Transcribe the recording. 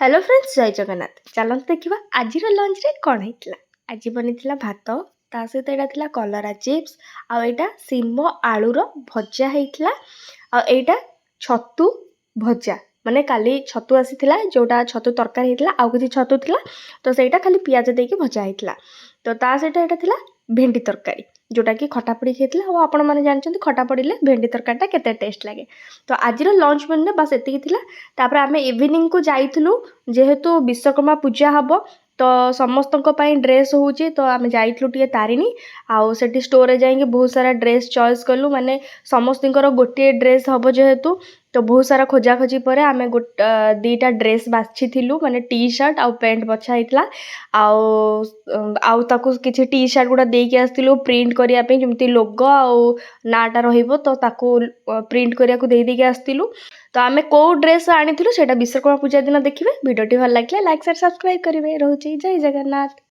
Hello friends जय जगन्नाथ चलते देखा आज लंच रे कौन होता आज बनी भात ता सहित यहाँ थी कलरा चिप्स आईटा सिम आलूर भजा होता आईटा छतु भजा माने काली छतु आसी जोटा छतु तरकारी होता आउ किसी छतु थिला तो सहीटा खाली पियाज देके भजा होता तो ता सहित यहाँ थी भेंडी तरकारी जोटा कि खटा पड़ी खाई और आपण मैंने जानते खटा पड़े भेंडी तरकारीटा केते टेस्ट लगे। तो आज लंच मेन्यू बस एतिकी थिला। तापर आमे इवनिंग को जाइथिलु जेहेतु विश्वकर्मा पूजा हम तो समस्त ड्रेस होची तो आमे जाइथिलु टिके तारिणी आउ सेठी स्टोर रे जाइके बहुत सारा ड्रेस चॉइस कलु माने समस्तिंकर गोटे ड्रेस हम जेहेतु तो बहुत सारा खोजा खोजी पर आमे दीटा ड्रेस बाछिथिलु माने टी शर्ट आउ पैंट बछा हितला आउ आउ ताकू किछि टी शर्ट गुडा देके आस्तिलु प्रिंट करिया पे जेमति लोगो आउ नाटा रहिबो तो ताकू प्रिंट करिया को देई देके आस्तिलु। तो आमे को ड्रेस आनिथिलु सेटा विश्वकर्मा पूजा दिन देखिबे। वीडियोटी भल लागिले लाइक शेयर सब्सक्राइब करिवे। रहउची जय जगन्नाथ।